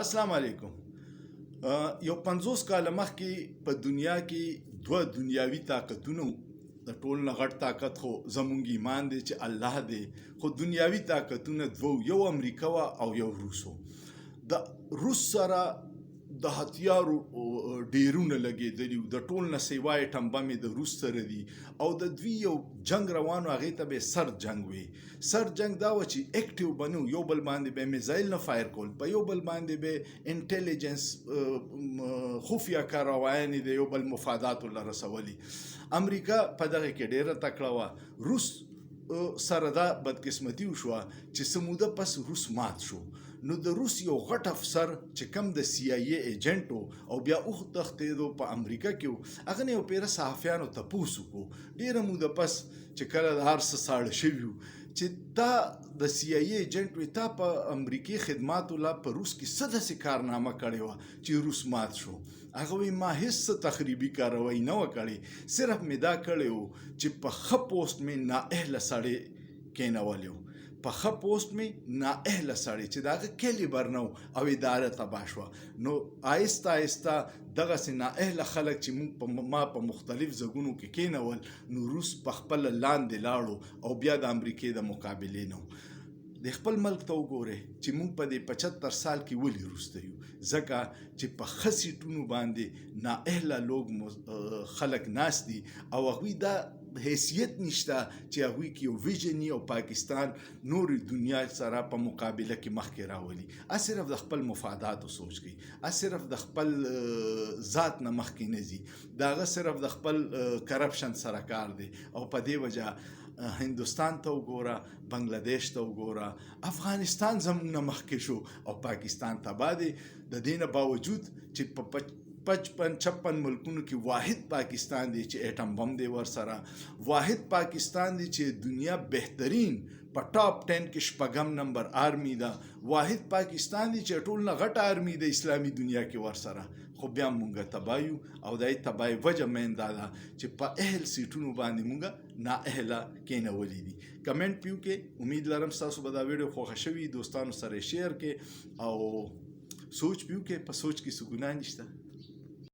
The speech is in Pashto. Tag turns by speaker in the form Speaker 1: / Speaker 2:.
Speaker 1: السلام علیکم. یو 50 کاله مخکې په دنیا کې دوه دنیاوي طاقتونه د ټول نه غټ طاقت خو زمونږ ایمان دی چې الله دی، خو دنیاوي طاقتونه دوه، یو امریکا وا او یو روسو. د روس سره د هتیارو ډیرونه لګېدلي وو، د ټول نه سیوا ایټم بمې د روس سره دي او د دوی یو جنګ روانو، هغې ته به سر جنګ وي. سر جنګ دا و چې اکټیو بنو، یو بل باندې به میزایل نه فایر کول، په یو بل باندې به انټیلیجنس خفیه کاروایانې د یو بل مفاداتو له رسولي. امریکا په دغه کې ډیره تکړه وه. روس سره دا بدقسمتي وشوه چې څه موده پس روس مات شو. نو د روس یو غټ افسر چې کم د سی آی ای ایجنټ او بیا وتښتېدو په امریکا کې و، هغه نه یو پیره صحافیانو تپوس وکړو ډېره موده پس چې کله د هر څه ساړه شوي وو چې تا د سی آی ای ایجنټ وي، تا په امریکایي خدماتو لا په روس کې څه داسې کارنامه کړې وه چې روس مات شو. هغه وایي ما هېڅ څه تخریبي کاروایي نه وه کړې، صرف مې دا کړی و چې په ښه پوسټ مې نااهله سړی کېنولی و، په ښه پوسټ مې نااهله سړی چې د هغه کیلیبر نه و او اداره تباه شوه. نو آهسته آهسته دغسې نااهله خلک چې موږ ما په مختلف ځایونو کې کېنول، نو روس په خپله لاندې لاړو او بیا د امریکې د مقابلې نه و. د خپل ملک ته وګورئ چې موږ په دې 75 سال کې ولې وروسته یو، ځکه چې په ښه سیټونو باندې نااهله لوږ خلک ناست دي او هغوی دا حیثیت نشته چې هغوی کې یو ویژن او پاکستان نورې دنیا سره په مقابله کې مخکې راولي. صرف د خپل مفاداتو سوچ کوي، صرف د خپل ذات نه مخکې نه ځي، د هغه صرف د خپل کرپشن سره کار دی. او په دې وجه هندوستان ته وګوره، بنګلادیش ته وګوره، افغانستان زموږ نه مخکې شو او پاکستان تباه دی. د دې نه باوجود چې په 55-56 ملکونو کې واحد پاکستان دی چې ایټم بم دی ورسره، واحد پاکستان دی چې دنیا بهترین په ټاپ 10 کې شپږم نمبر آرمی ده، واحد پاکستان دی چې ټول نه غټ آرمی د اسلامي دنیا کې ورسره. خو بیا مونږ تباه یو او د دې تباهۍ وجه مین دا ده چې په اهل سیټونو باندې مونږ نااهله کېنولي دي. کمنټ پیو کې، امید لرم ستاسو به دا ویډیو خوښه شوي، دوستانو سره شیر کې او سوچ پیو کې، په سوچ کې څه ګناه نشته.